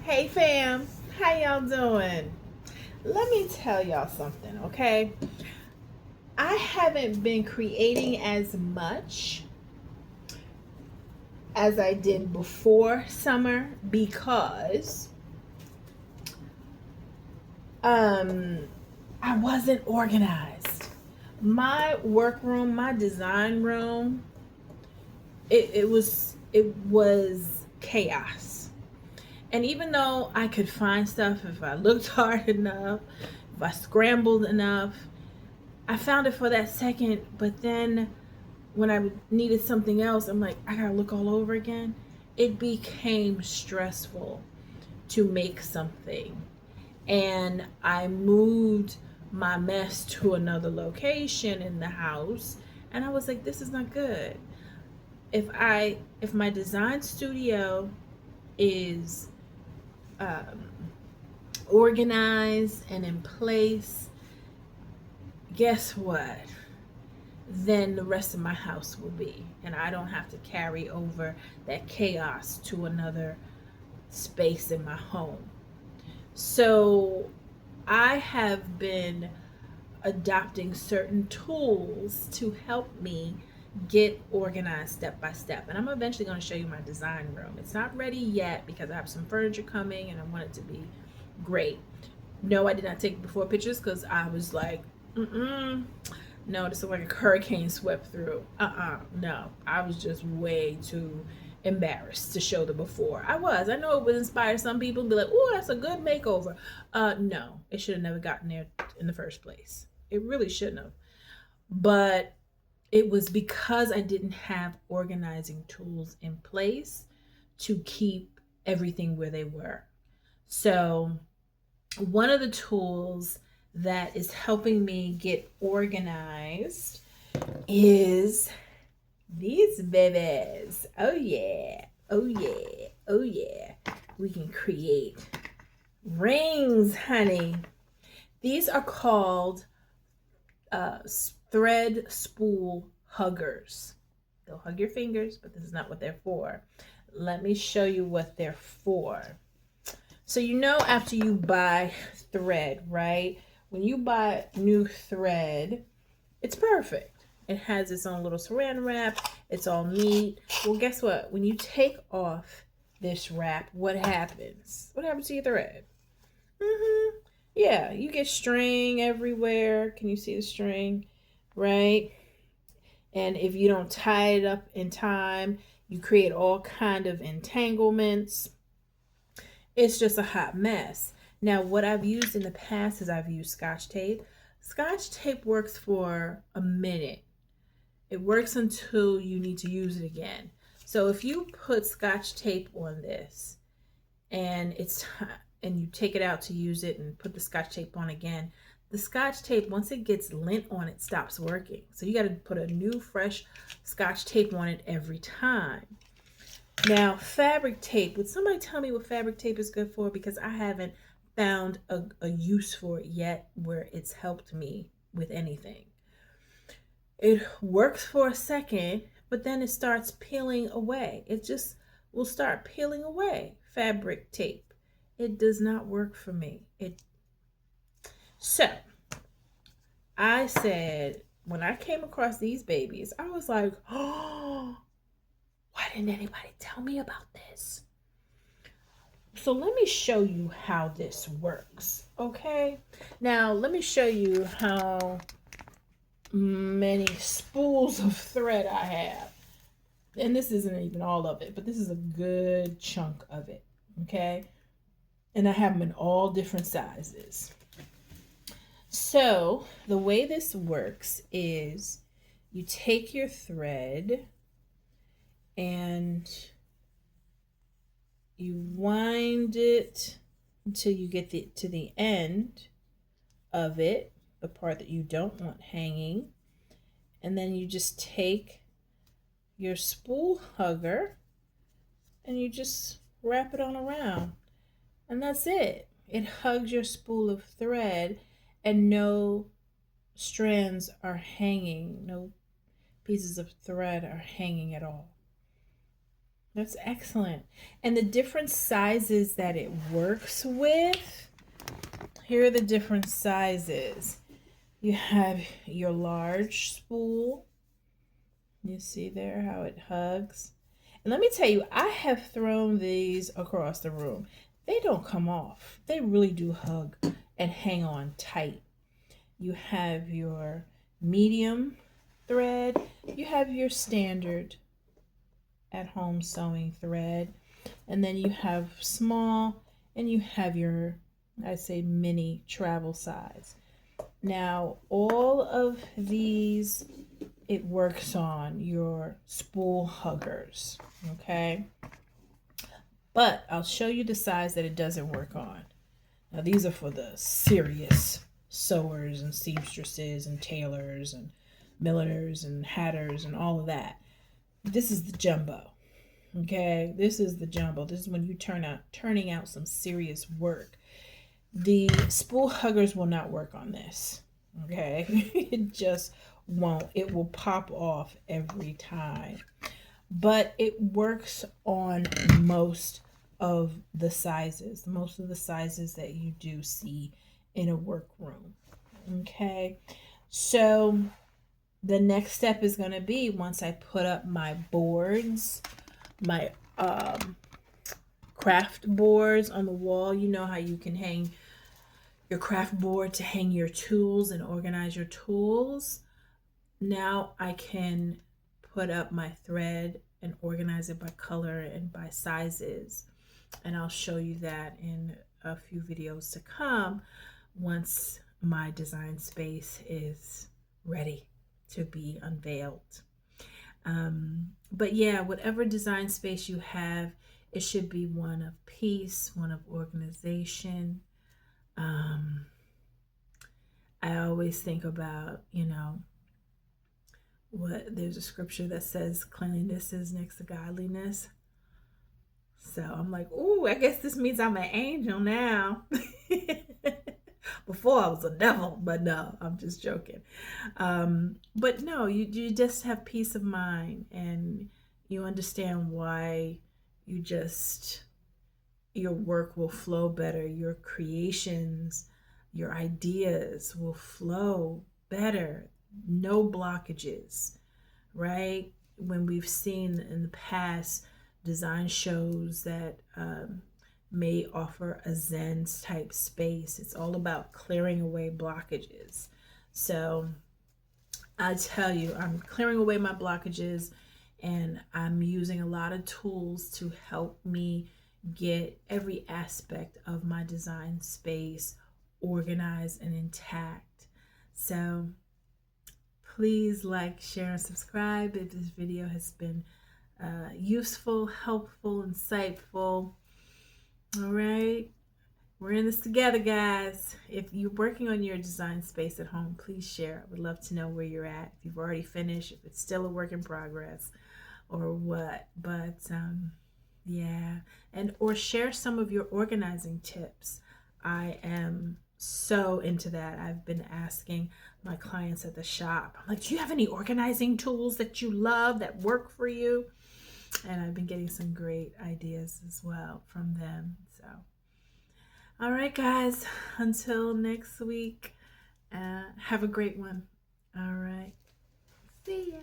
Hey fam, how y'all doing? Let me tell y'all something, okay? I haven't been creating as much as I did before summer because um I wasn't organized. My workroom, my design room, it was chaos. And even though I could find stuff if I looked hard enough, if I scrambled enough, I found it for that second, but then when I needed something else, I'm like, I gotta look all over again. It became stressful to make something. And I moved my mess to another location in the house. And I was like, this is not good. If my design studio is um, organized and in place, guess what? Then the rest of my house will be. And I don't have to carry over that chaos to another space in my home. So I have been adopting certain tools to help me get organized step by step. And I'm eventually going to show you my design room. It's not ready yet because I have some furniture coming and I want it to be great. No, I did not take before pictures because I was like, no, this is like a hurricane swept through. No. I was just way too embarrassed to show the before. I know it would inspire some people to be like, oh, that's a good makeover. No, it should have never gotten there in the first place. It really shouldn't have. But it was because I didn't have organizing tools in place to keep everything where they were. So one of the tools that is helping me get organized is these babies. Oh yeah. Oh yeah. Oh yeah. We can create rings, honey. These are called thread spool huggers. They'll hug your fingers, but this is not what they're for. Let me show you what they're for. So after you buy thread, right? When you buy new thread, it's perfect. It has its own little saran wrap. It's all neat. Well, guess what? When you take off this wrap, what happens? What happens to your thread? Yeah, you get string everywhere. Can you see the string? Right? And if you don't tie it up in time, you create all kind of entanglements. It's just a hot mess. Now, what I've used in the past is I've used Scotch tape. Scotch tape works for a minute. It works until you need to use it again. So if you put Scotch tape on this and and you take it out to use it and put the Scotch tape on again, the Scotch tape, once it gets lint on it, stops working. So you got to put a new fresh Scotch tape on it every time. Now, fabric tape. Would somebody tell me what fabric tape is good for? Because I haven't found a use for it yet where it's helped me with anything. It works for a second, but then it starts peeling away. It just will start peeling away. Fabric tape. It does not work for me. So I said, when I came across these babies, I was like, oh, why didn't anybody tell me about this? So let me show you how this works, okay? Now, let me show you how many spools of thread I have. And this isn't even all of it, but this is a good chunk of it, okay? And I have them in all different sizes. So the way this works is you take your thread and you wind it until you get to the end of it, the part that you don't want hanging. And then you just take your spool hugger and you just wrap it on around. And that's it. It hugs your spool of thread and no strands are hanging, no pieces of thread are hanging at all. That's excellent. And the different sizes that it works with, here are the different sizes. You have your large spool. You see there how it hugs. And let me tell you, I have thrown these across the room. They don't come off. They really do hug and hang on tight. You have your medium thread. You have your standard at home sewing thread. And then you have small, and you have your, I say, mini travel size. Now, all of these, it works on your spool huggers, okay? But I'll show you the size that it doesn't work on. Now, these are for the serious sewers and seamstresses and tailors and milliners and hatters and all of that. This is the jumbo, okay? This is the jumbo. This is when you turning out some serious work. The spool huggers will not work on this, okay? It just won't. It will pop off every time. But it works on most of the sizes that you do see in a workroom, okay? So the next step is going to be, once I put up my boards, my craft boards on the wall. You know how you can hang your craft board to hang your tools and organize your tools. Now I can put up my thread and organize it by color and by sizes. And I'll show you that in a few videos to come once my design space is ready to be unveiled. But yeah, whatever design space you have, it should be one of peace, one of organization. I always think about, there's a scripture that says cleanliness is next to godliness. So I'm like, ooh, I guess this means I'm an angel now. Before I was a devil, but no, I'm just joking. But no, you just have peace of mind, and you understand why your work will flow better, your creations, your ideas will flow better, no blockages, right? When we've seen in the past design shows that may offer a Zen type space, it's all about clearing away blockages. So I tell you, I'm clearing away my blockages, and I'm using a lot of tools to help me get every aspect of my design space organized and intact. So please like, share, and subscribe if this video has been useful, helpful, insightful. All right. We're in this together, guys. If you're working on your design space at home, please share. I would love to know where you're at. If you've already finished, if it's still a work in progress, or what. But yeah, or share some of your organizing tips. I am so into that. I've been asking my clients at the shop, I'm like, do you have any organizing tools that you love that work for you? And I've been getting some great ideas as well from them. So all right, guys, until next week, have a great one. All right, see ya.